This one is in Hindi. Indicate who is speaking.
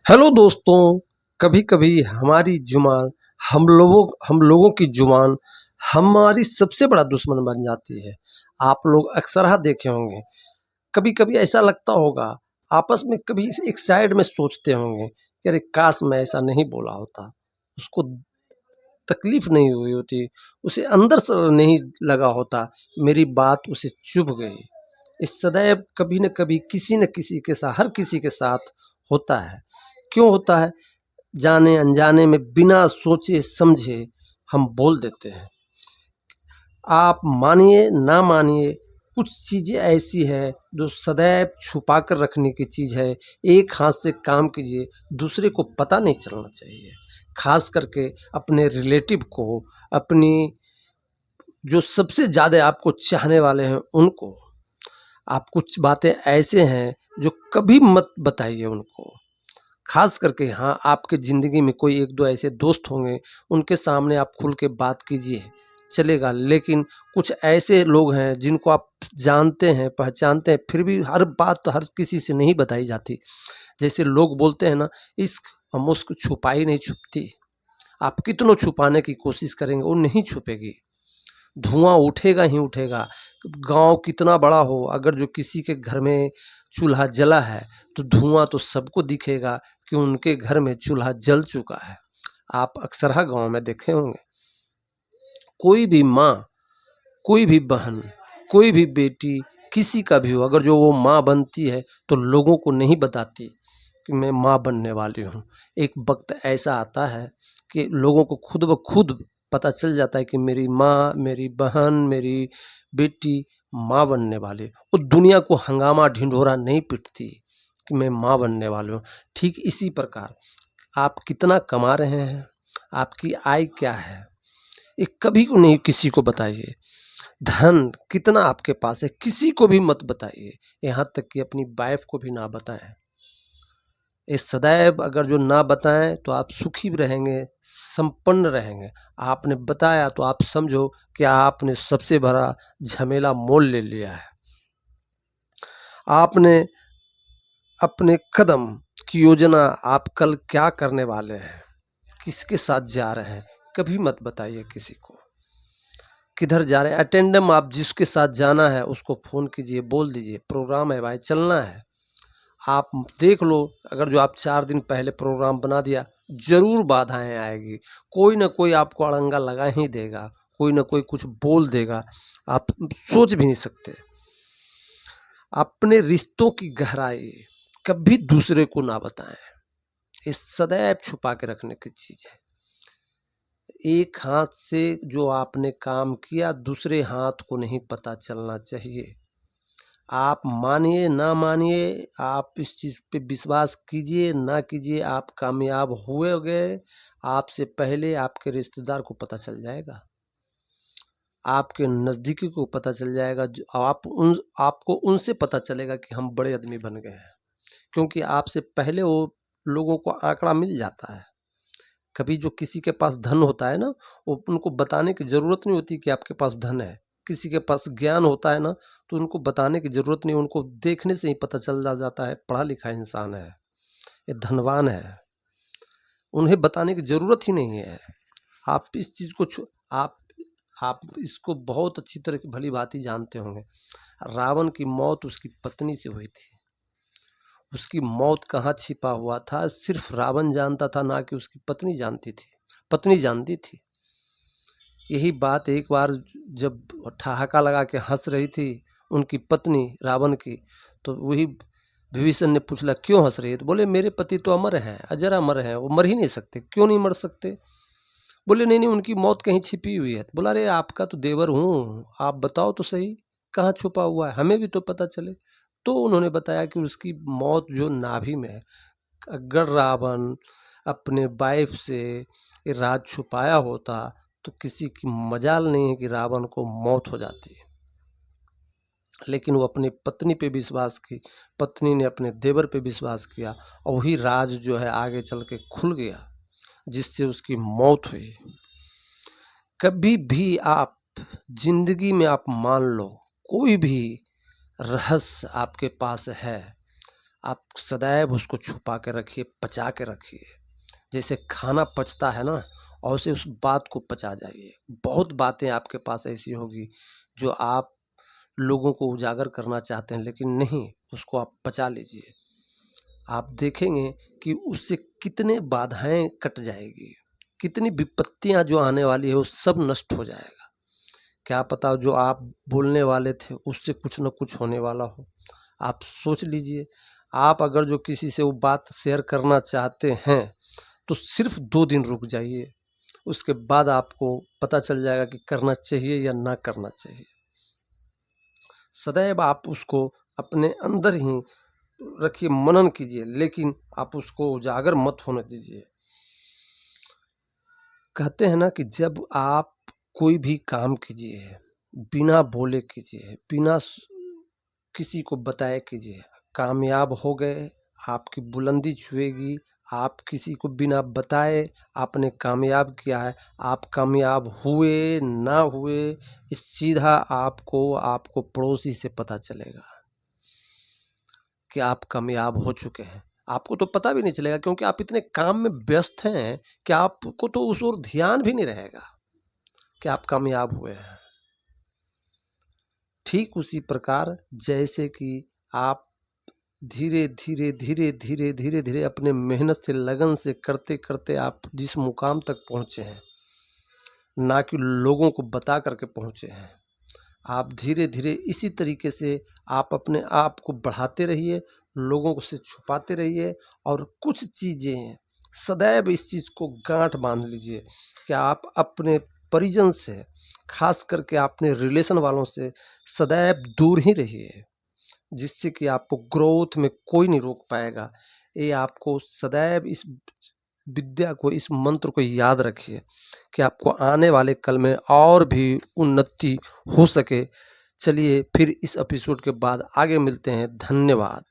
Speaker 1: हेलो दोस्तों। कभी कभी हमारी जुबान हम लोगों की जुबान हमारी सबसे बड़ा दुश्मन बन जाती है। आप लोग अक्सर देखे होंगे, कभी कभी ऐसा लगता होगा, आपस में कभी एक साइड में सोचते होंगे कि अरे काश मैं ऐसा नहीं बोला होता। उसको तकलीफ नहीं हुई होती, उसे अंदर से नहीं लगा होता, मेरी बात उसे चुभ गई। इस सदैव कभी न कभी किसी न किसी के साथ, हर किसी के साथ होता है। क्यों होता है? जाने अनजाने में बिना सोचे समझे हम बोल देते हैं। आप मानिए ना मानिए, कुछ चीज़ें ऐसी है जो सदैव छुपा कर रखने की चीज़ है। एक हाथ से काम कीजिए, दूसरे को पता नहीं चलना चाहिए। खास करके अपने रिलेटिव को, अपनी जो सबसे ज़्यादा आपको चाहने वाले हैं उनको। आप कुछ बातें ऐसे हैं जो कभी मत बताइए उनको। खास करके हाँ, आपके ज़िंदगी में कोई एक दो ऐसे दोस्त होंगे, उनके सामने आप खुल के बात कीजिए, चलेगा। लेकिन कुछ ऐसे लोग हैं जिनको आप जानते हैं, पहचानते हैं, फिर भी हर बात हर किसी से नहीं बताई जाती। जैसे लोग बोलते हैं ना, इश्क और मुश्क छुपाई नहीं छुपती। आप कितनों छुपाने की कोशिश करेंगे, वो नहीं छुपेगी। धुआं उठेगा ही उठेगा। गांव कितना बड़ा हो, अगर जो किसी के घर में चूल्हा जला है तो धुआं तो सबको दिखेगा कि उनके घर में चूल्हा जल चुका है। आप अक्सर गांव में देखे होंगे, कोई भी माँ, कोई भी बहन, कोई भी बेटी, किसी का भी हो, अगर जो वो माँ बनती है तो लोगों को नहीं बताती कि मैं माँ बनने वाली हूँ। एक वक्त ऐसा आता है कि लोगों को खुद ब खुद पता चल जाता है कि मेरी माँ, मेरी बहन, मेरी बेटी माँ बनने वाली। वो दुनिया को हंगामा ढिंढोरा नहीं पीटती कि मैं माँ बनने वाली हूँ। ठीक इसी प्रकार आप कितना कमा रहे हैं, आपकी आय क्या है, ये कभी को नहीं किसी को बताइए। धन कितना आपके पास है, किसी को भी मत बताइए, यहाँ तक कि अपनी वाइफ को भी ना बताएं। ये सदैव अगर जो ना बताएं तो आप सुखी भी रहेंगे, संपन्न रहेंगे। आपने बताया तो आप समझो कि आपने सबसे बड़ा झमेला मोल ले लिया है। आपने अपने कदम की योजना, आप कल क्या करने वाले हैं, किसके साथ जा रहे हैं, कभी मत बताइए किसी को। किधर जा रहे हैं, अटेंडम आप जिसके साथ जाना है उसको फ़ोन कीजिए, बोल दीजिए प्रोग्राम है भाई, चलना है। आप देख लो, अगर जो आप 4 दिन पहले प्रोग्राम बना दिया, ज़रूर बाधाएं आएगी। कोई ना कोई आपको अड़ंगा लगा ही देगा, कोई ना कोई कुछ बोल देगा, आप सोच भी नहीं सकते। अपने रिश्तों की गहराई कभी दूसरे को ना बताएं, ये सदैव छुपा के रखने की चीज़ है। एक हाथ से जो आपने काम किया, दूसरे हाथ को नहीं पता चलना चाहिए। आप मानिए ना मानिए, आप इस चीज़ पे विश्वास कीजिए ना कीजिए, आप कामयाब हुए गए, आपसे पहले आपके रिश्तेदार को पता चल जाएगा, आपके नज़दीकी को पता चल जाएगा। जो आपको उनसे पता चलेगा कि हम बड़े आदमी बन गए हैं, क्योंकि आपसे पहले वो लोगों को आंकड़ा मिल जाता है। कभी जो किसी के पास धन होता है ना, वो उनको बताने की ज़रूरत नहीं होती कि आपके पास धन है। किसी के पास ज्ञान होता है ना, तो उनको बताने की ज़रूरत नहीं, उनको देखने से ही पता चल जाता है पढ़ा लिखा इंसान है, ये धनवान है। उन्हें बताने की ज़रूरत ही नहीं है। आप इस चीज़ को आप इसको बहुत अच्छी तरह की भली भांति जानते होंगे। रावण की मौत उसकी पत्नी से हुई थी। उसकी मौत कहाँ छिपा हुआ था, सिर्फ रावण जानता था, ना कि उसकी पत्नी जानती थी। पत्नी जानती थी। यही बात एक बार जब ठहाका लगा के हंस रही थी उनकी पत्नी रावण की, तो वही विभीषण ने पूछला क्यों हंस रही है, तो बोले मेरे पति तो अमर हैं, अजर अमर हैं, वो मर ही नहीं सकते। क्यों नहीं मर सकते? बोले नहीं नहीं, उनकी मौत कहीं छिपी हुई है। बोला अरे आपका तो देवर हूँ, आप बताओ तो सही कहाँ छुपा हुआ है, हमें भी तो पता चले। तो उन्होंने बताया कि उसकी मौत जो नाभि में है। अगर रावण अपने वाइफ से ये राज छुपाया होता तो किसी की मजाल नहीं है कि रावण को मौत हो जाती। लेकिन वो अपनी पत्नी पे विश्वास की, पत्नी ने अपने देवर पे विश्वास किया, और वही राज जो है आगे चल के खुल गया, जिससे उसकी मौत हुई। कभी भी आप जिंदगी में आप मान लो, कोई भी रहस्य आपके पास है, आप सदैव उसको छुपा के रखिए, पचा के रखिए। जैसे खाना पचता है ना, और उसे उस बात को पचा जाइए। बहुत बातें आपके पास ऐसी होगी जो आप लोगों को उजागर करना चाहते हैं, लेकिन नहीं, उसको आप पचा लीजिए। आप देखेंगे कि उससे कितने बाधाएं कट जाएगी, कितनी विपत्तियां जो आने वाली है वो सब नष्ट हो जाएगा। क्या पता जो आप बोलने वाले थे उससे कुछ न कुछ होने वाला हो। आप सोच लीजिए, आप अगर जो किसी से वो बात शेयर करना चाहते हैं तो सिर्फ 2 दिन रुक जाइए, उसके बाद आपको पता चल जाएगा कि करना चाहिए या ना करना चाहिए। सदैव आप उसको अपने अंदर ही रखिए, मनन कीजिए, लेकिन आप उसको उजागर मत होने दीजिए। कहते हैं ना कि जब आप कोई भी काम कीजिए, बिना बोले कीजिए, बिना किसी को बताए कीजिए, कामयाब हो गए, आपकी बुलंदी छुएगी। आप किसी को बिना बताए आपने कामयाब किया है, आप कामयाब हुए ना हुए, इस सीधा आपको पड़ोसी से पता चलेगा कि आप कामयाब हो चुके हैं। आपको तो पता भी नहीं चलेगा, क्योंकि आप इतने काम में व्यस्त हैं कि आपको तो उस ओर ध्यान भी नहीं रहेगा कि आप कामयाब हुए हैं। ठीक उसी प्रकार जैसे कि आप धीरे धीरे धीरे धीरे धीरे धीरे अपने मेहनत से, लगन से करते करते आप जिस मुकाम तक पहुँचे हैं, ना कि लोगों को बता करके पहुँचे हैं, आप धीरे धीरे इसी तरीके से आप अपने आप को बढ़ाते रहिए, लोगों से छुपाते रहिए। और कुछ चीज़ें सदैव इस चीज़ को गांठ बांध लीजिए कि आप अपने परिजन से, खास करके अपने रिलेशन वालों से सदैव दूर ही रहिए, जिससे कि आपको ग्रोथ में कोई नहीं रोक पाएगा। ये आपको सदैव इस विद्या को, इस मंत्र को याद रखिए कि आपको आने वाले कल में और भी उन्नति हो सके। चलिए फिर इस एपिसोड के बाद आगे मिलते हैं। धन्यवाद।